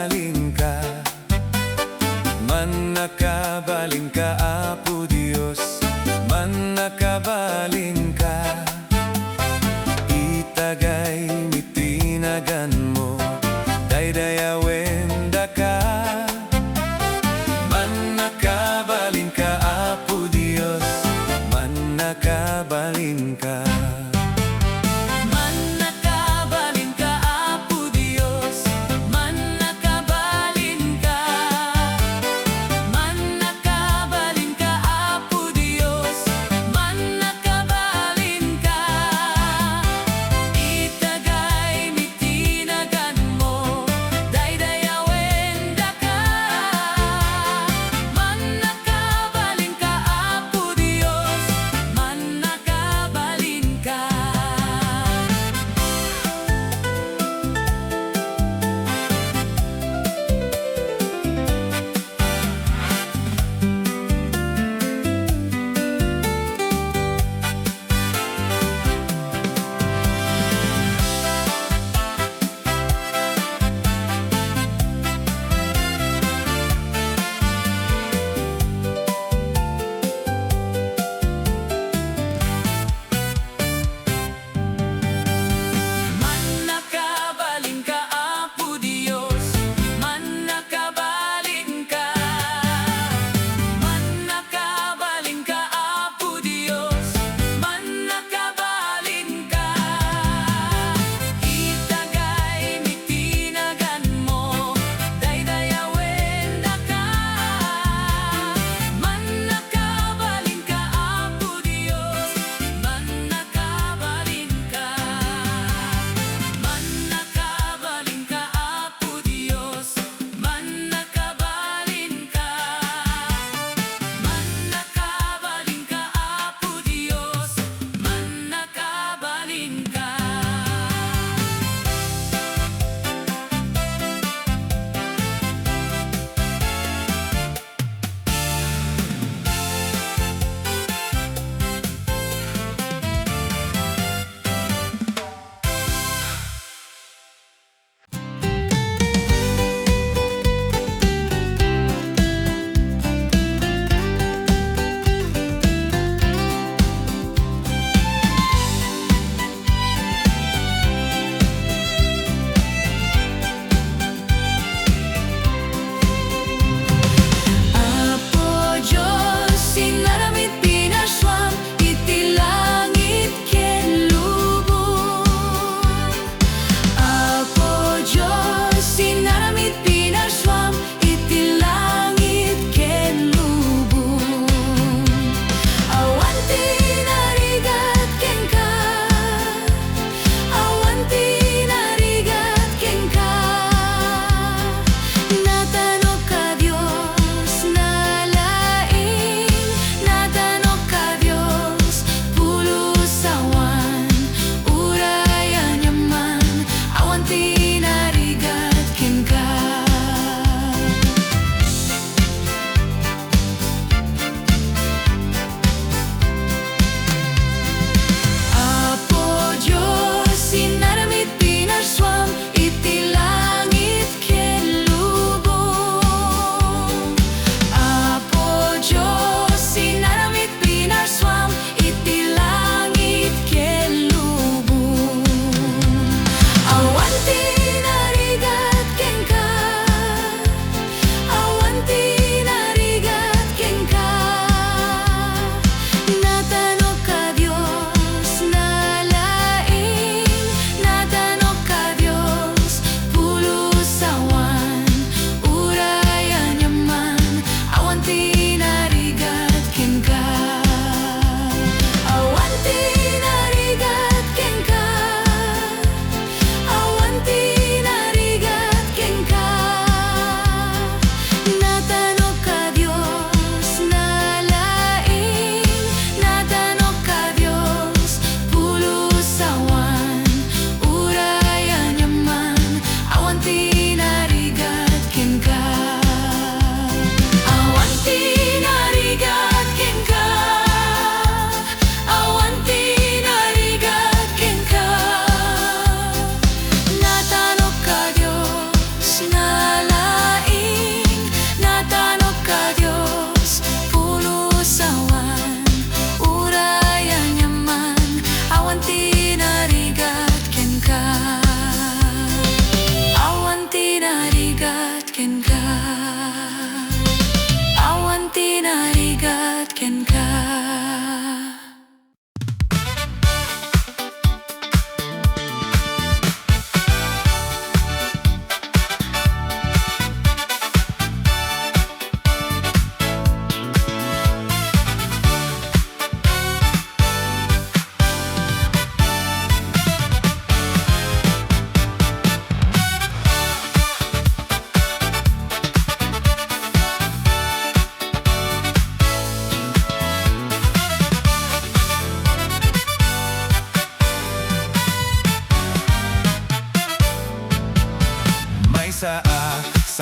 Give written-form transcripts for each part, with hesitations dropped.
nakabalin ka, man nakabalin ka, Apo Diyos, man nakabalin ka. Itagay mitinagan mo, daydayawenda ka, man nakabalin ka, Apo Diyos, man nakabalin ka.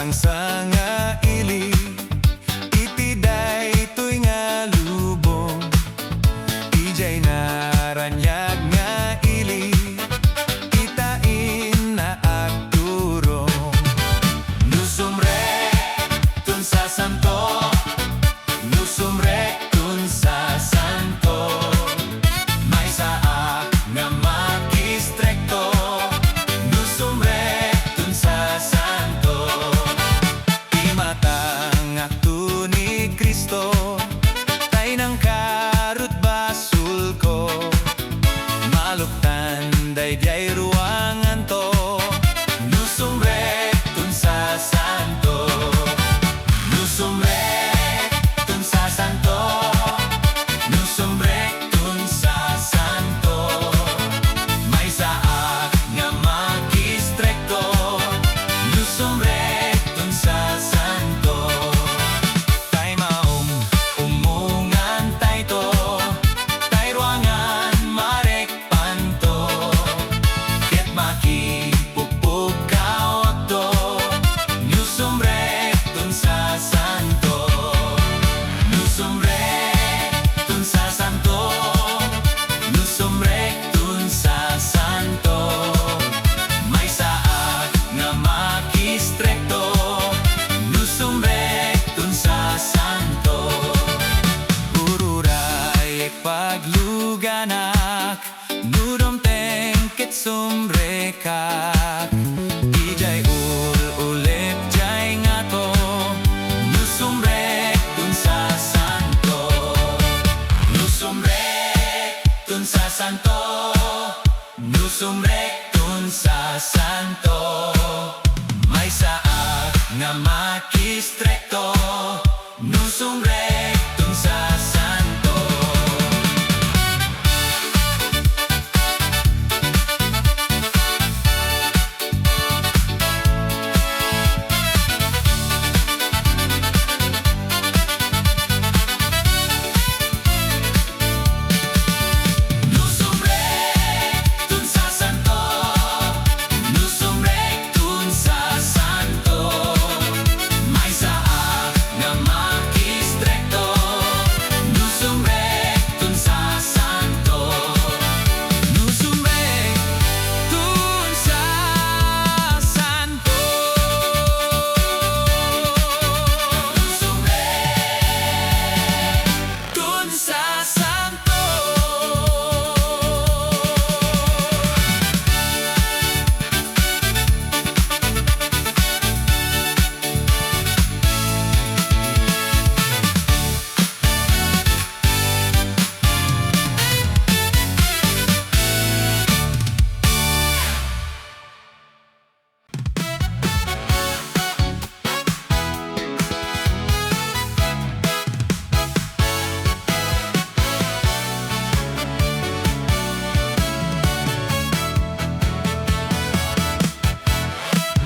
tangsa nga ili, iti daytoy nga lubong, ijay naranyag nga ili, itain na agturong. Nusumrek tun sa santo, nusumrek tun sa santo, may saak nga makistrekto. Nusumrek tun sa santo, imatang akto ni Kristo, tay nang karut basul ko, maluktan dayday ruangan to. Nusumrek tun sa santo, nusumrek tun sa santo, nusumrek tun sa santo, may saak nga makistrekto. Nusumrek tun sa santo, tay maong umungan tay to, tay ruangan marek panto, ket makipupug kawat to. Nusumrek tun sa santo, nusumrek tun sa santo, nusumrek tun sa santo, may saak nga makistrekto. Nusumrek tun sa santo, ururayek pagluganak, nudom tengket sumrekak, ijay ulep jay ngato. Nusumrek tun sa santo, nusumrek tun sa santo, nusumrek tun sa santo, may saak nga makistrekto. Nusumrek tun sa santo. Nusumrek tun sa santo, nusumrek tun sa santo, may saak nga makistrekto. Nusumrek tun sa santo, nusumrek tun sa santo, nusumrek tun sa santo.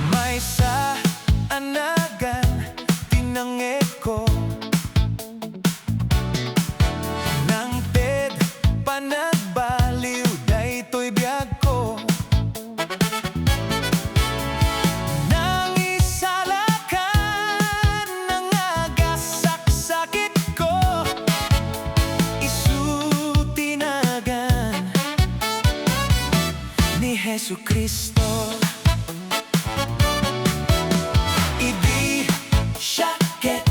May sa anagan tinangek ko, nang ted panagbaliw daytoy biyag ko, nang isalakan ng agasak-sakit ko, isutinagan ni Jesucristo. Idi syakit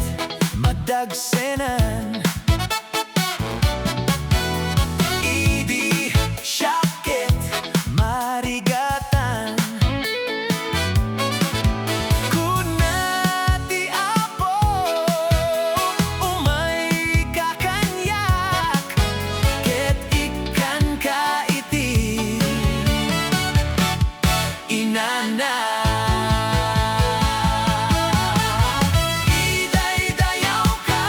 madagsenan, idi syakit marigatan, kunati apo umay kakanyak, ket ikan kaiti inana. Idaydayaw ka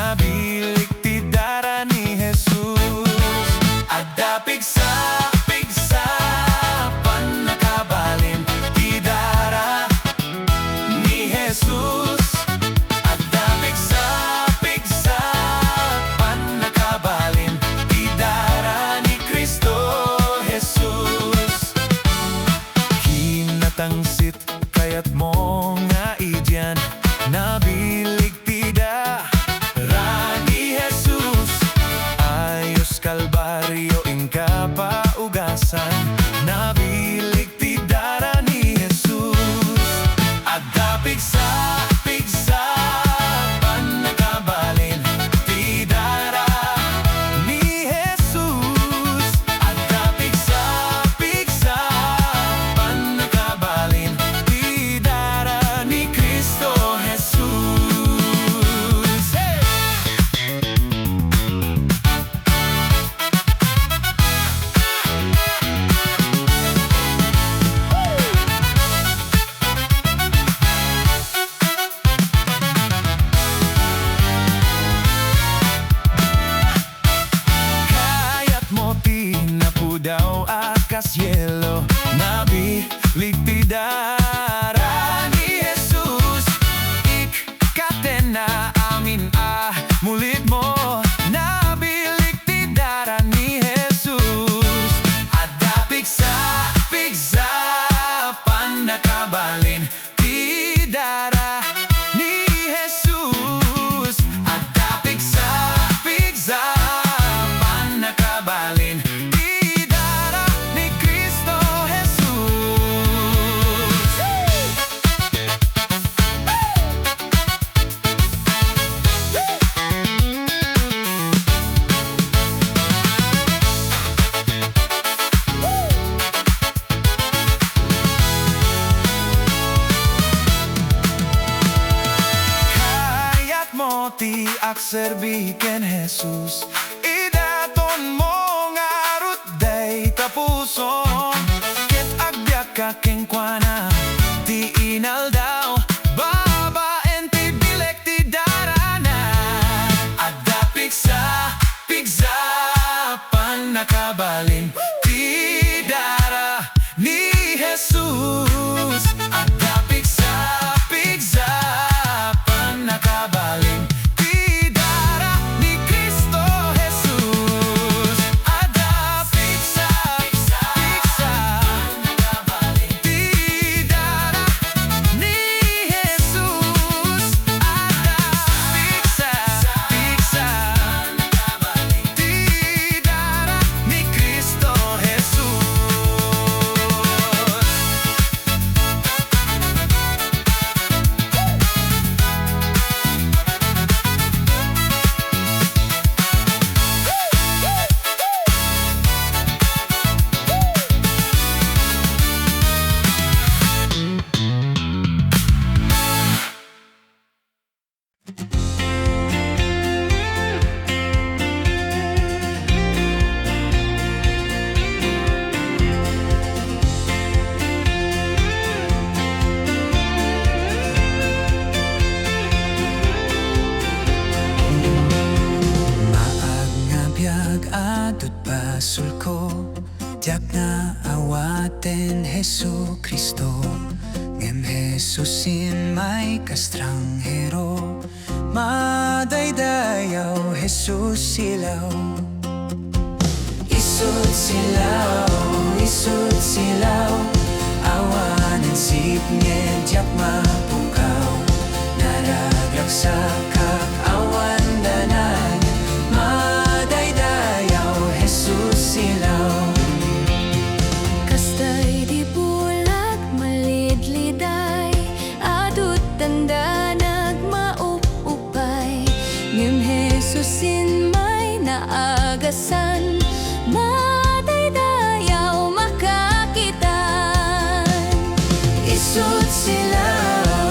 nabilik ti dara ni Jesus. Adda pigsa pan nakabalin ti dara ni Jesus. Adda pigsa pan nakabalin ti dara ni Cristo Jesus. Kinatangsit kayat mo nga idyan, nabilig tida rani Jesus. Ayos kalbaryo ingka paugasan, nabilig tida rani Jesus. Adda pigsa pan nakabalin tidara ni Jesus. Adda pigsa pan nakabalin tidara ni Cristo Jesus. Hey! Kayat mo ti napudaw akas yelo, nabilig ti dara ni Jesus. Ikatena amin mulit mo, nabilig ti dara ni Jesus. Adda pigsa pan nakabalin ti dara ni Jesus. Adda pigsa pan nakabalin ti dara ni Cristo Jesus. Kayat mo ti akserbiken Jesus, idaton mo nga arut day tapuson. Ket agbiak kakengkwana ti inaldaw, babaen ti bilek ti darana. Adda pigsa pan nakabalin ti dara ni Jesus. Adda pigsa pan nakabalin ti dara ni Cristo Jesus. Adda pigsa pan nakabalin ti dara ni Jesus. Adda pigsa pan nakabalin ti dara ni Cristo Jesus. Maag nga biyag adut basul ko, diak na awaten Jesu Kristo. Ngem Jesusin may kastranghero, madaydayaw Jesus silaw. Isut silaw, awanen sipngen diak mapukaw. Naraglagsakak awan danan, madaydayaw Jesus silaw. Kastay di bulag malidliday, adut tanda nagmaupupay. Ngem Jesusin may naagasan, madaydayaw makakitan. Isut silaw,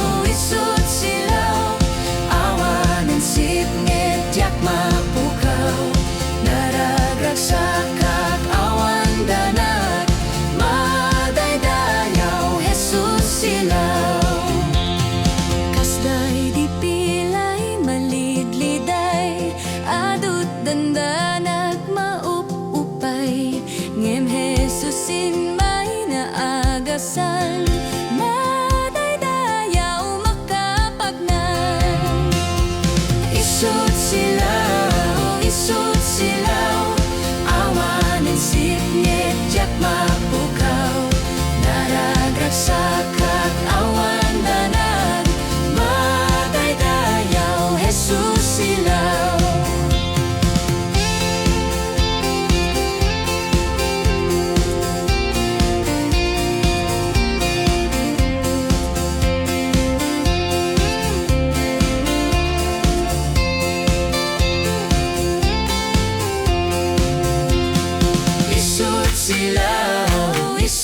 awanen sipnget diak mapukaw. Naragragsakak awan danag, madaydayaw Jesus silaw. Kasday di pilay malidliday,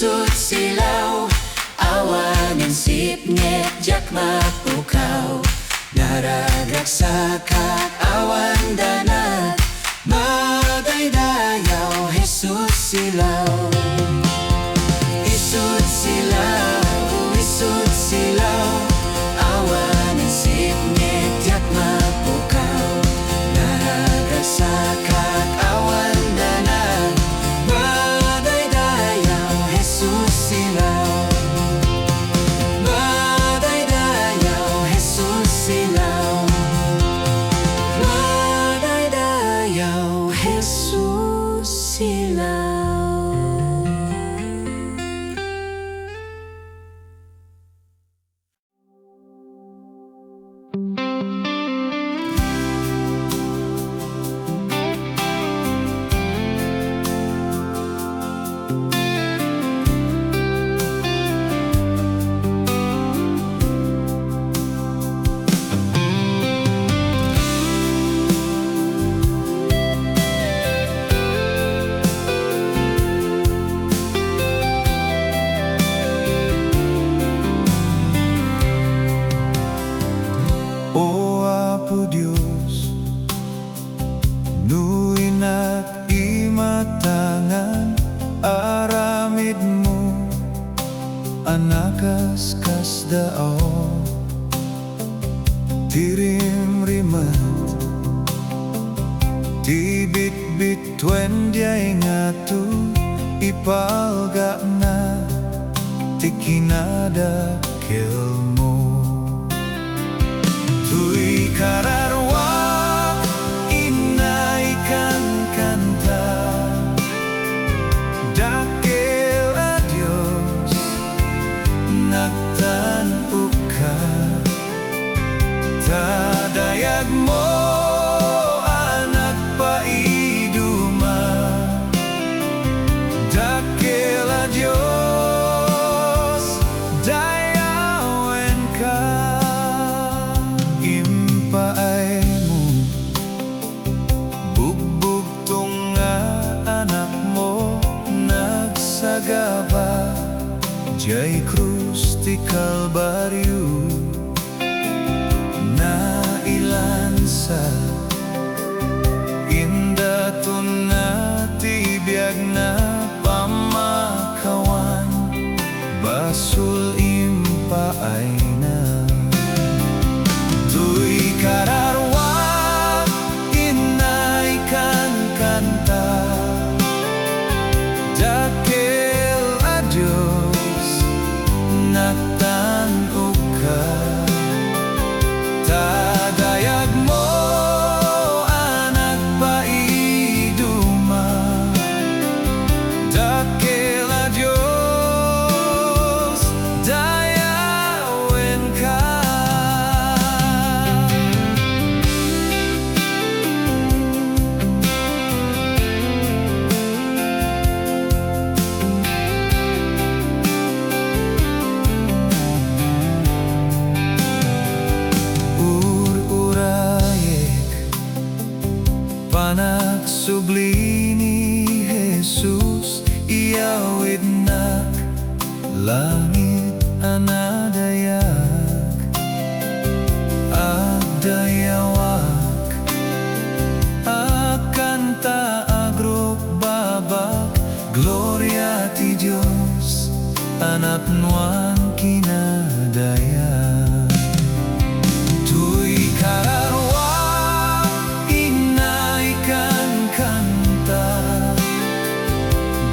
Jesus silaw, awan and sipnget jak mapukaw. Naragaksakat awan danag, madaydayaw Jesus silaw. Isud silaw, awan and sipnget jak mapukaw. Naragaksakat awan danag, madaydayaw Jesus silaw. Madaydayaw Jesus silaw. Madaydayaw Jesus silaw. O Apo Diyos, nuin at imatangan, aramid mo, anakas kasdao, tirim rimat, tibit-bit wendyay ngatu, ipalga na, tikinada kilmo. Tuy kararwak, inaikan kanta, dakil a Diyos, nagtanong ka. Tadayag mo, anak paiduma, dakil a Diyos, dayawen ka. Impaay mo, bugbog tong nga anak mo, nagsagaba, jay krus ti Kalbaryo, na ilansa, indaton na tibiyag na pamakawan, basul impaay na. Tuy kararwak, inaikan kanta, dakil a Diyos, nagtanong ka. Tadayag mo, anak paiduma, dakil a Diyos, dayawen ka. Panagsubli ni Jesus, iyawid na langit anadayak, agdayawak, akanta agrok babak, gloria ti Diyos, anak nuan kinadayak. Tuy kararwak, inaikan kanta,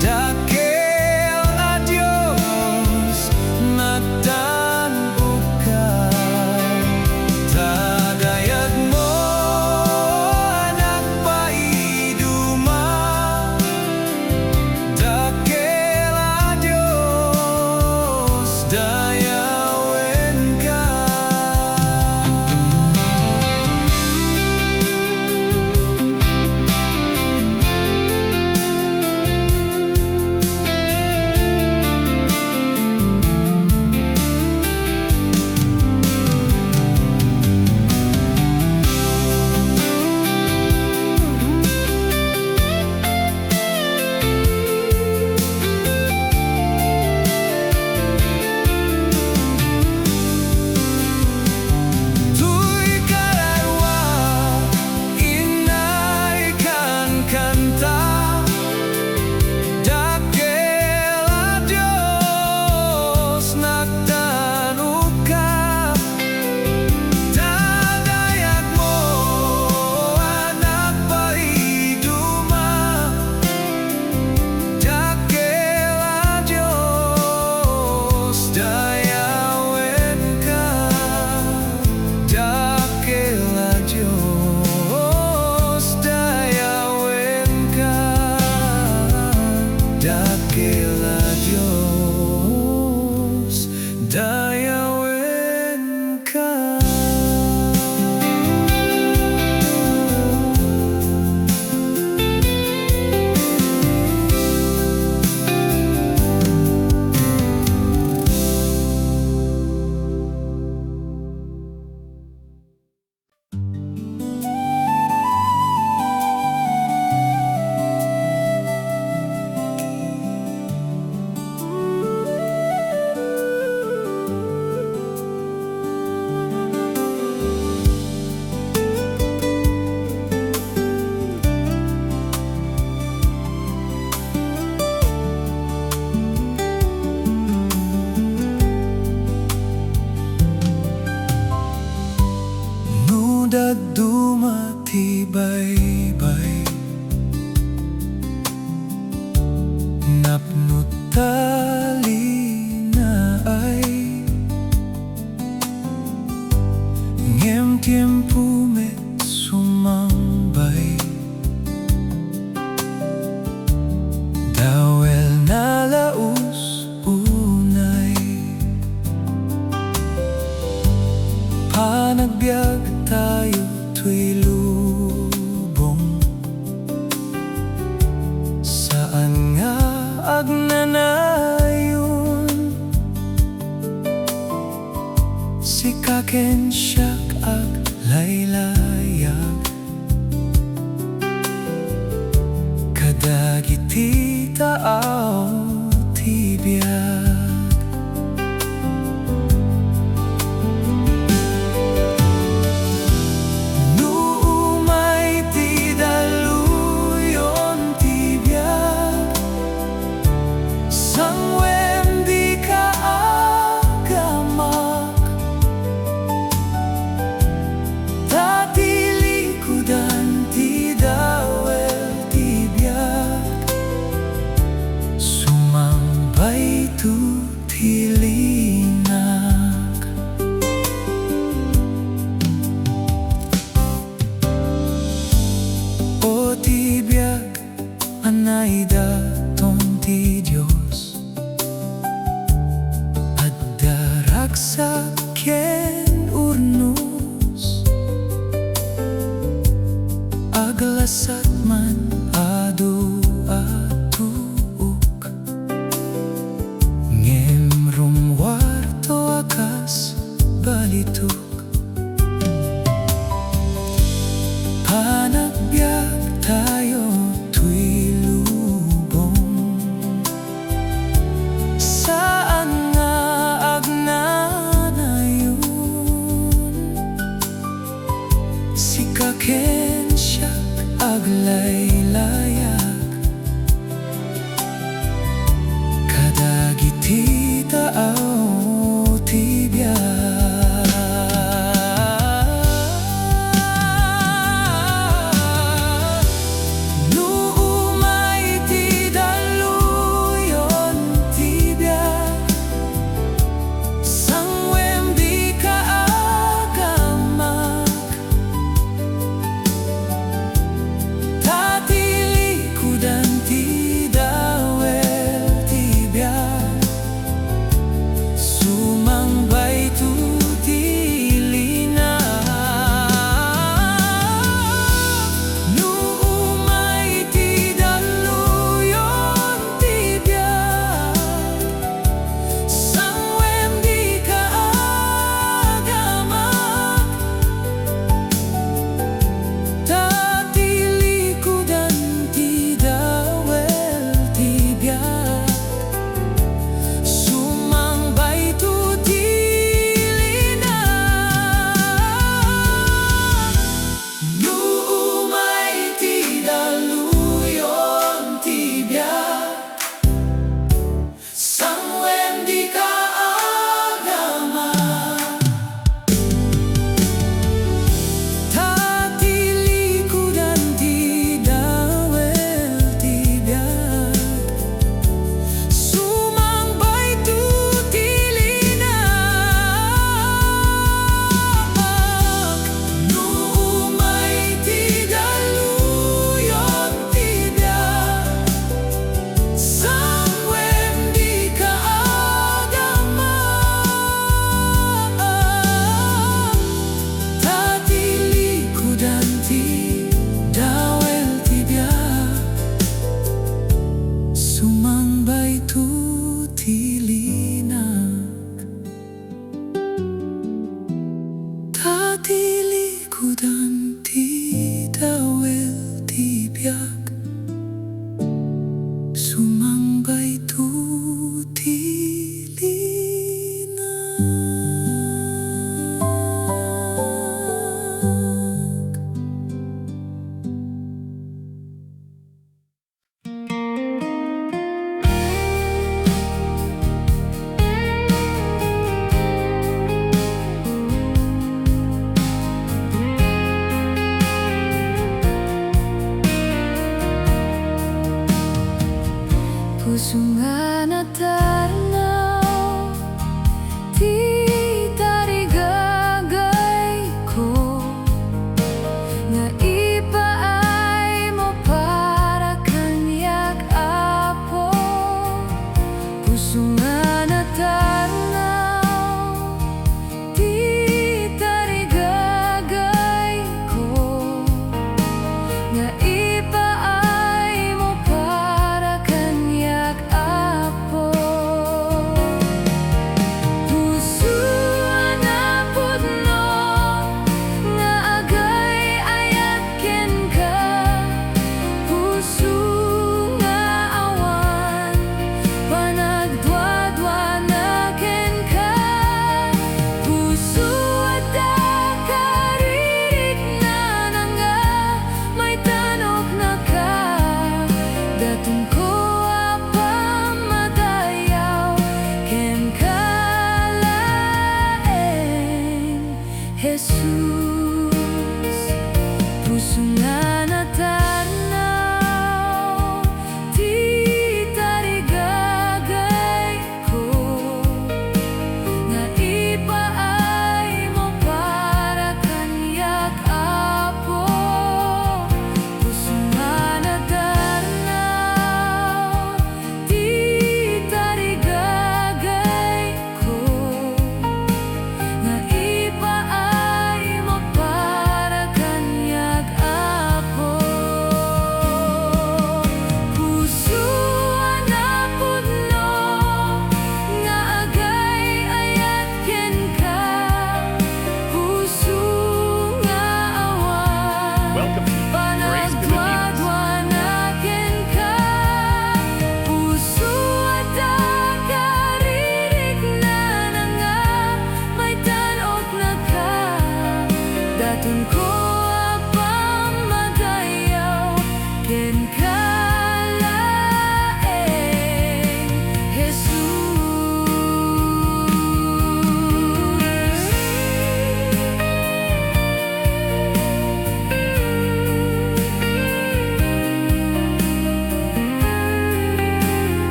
dakil a Diyos, nagtanong ka. Tadayag mo, anak paiduma, dakil a Diyos, dayawen ka. si kaken siyak ag laylayag kadagiti taaw ti biag no umay ti daluyon ti biag sangwem di ka agamak dati likudan ti dawel ti biag sumambay tu ti linag o ti biag anay daton ti Diyos at daragsak ken urnos aglasat man adu atuuk ngem rumwarto akas balituk panagbiag tayo tuy lubong saan nga agnanayon si kaken siyak aglaylay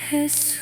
Jesus.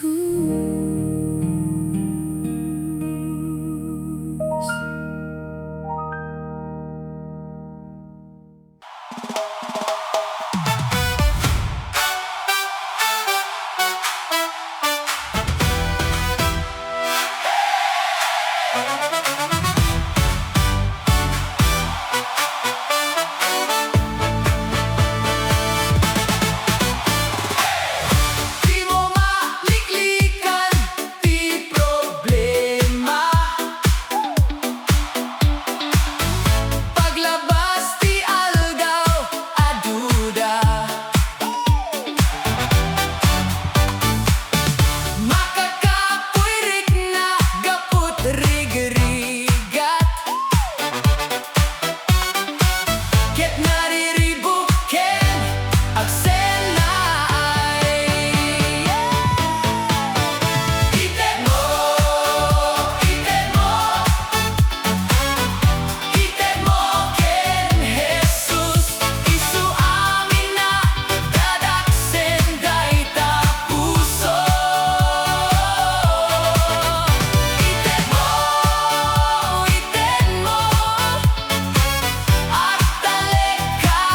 Di mo maliklikan, di problema. Paglabas di algaw, aduda. Makakapuirik na gaput rig-rigat. Ket nariribuken agsenay. Ited mo, ited mo, ited mo ken Jesus. Isu amin na dadaksen dayta puso. Ited mo, at taleka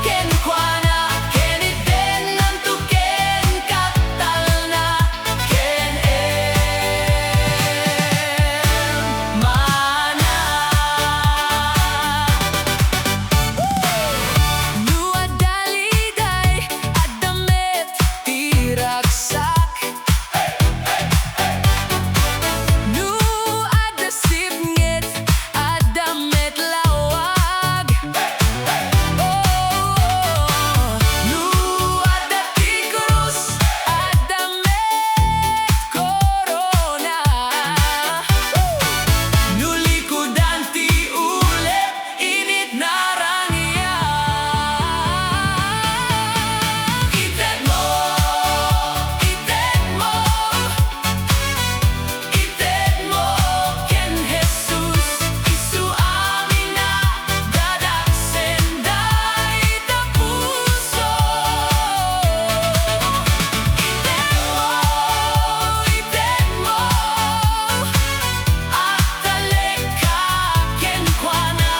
ken kuana ken iten nantuken katalna ken mana. Nu adaliday adamet tiragsak. Nu adasipnget adamet lawag. Nu adati krus adamet corona. Nu likudan ti ulit init narania. Ited mo, ited mo ken Jesus. Isu amin na dadaksen dayta puso. Ited mo, at taleka ken kuana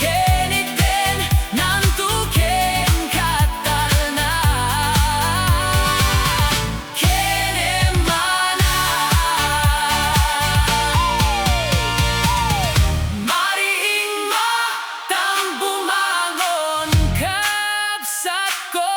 ken iten nantuken katalna ken mana. Mariing matang bumangon kabsat ko.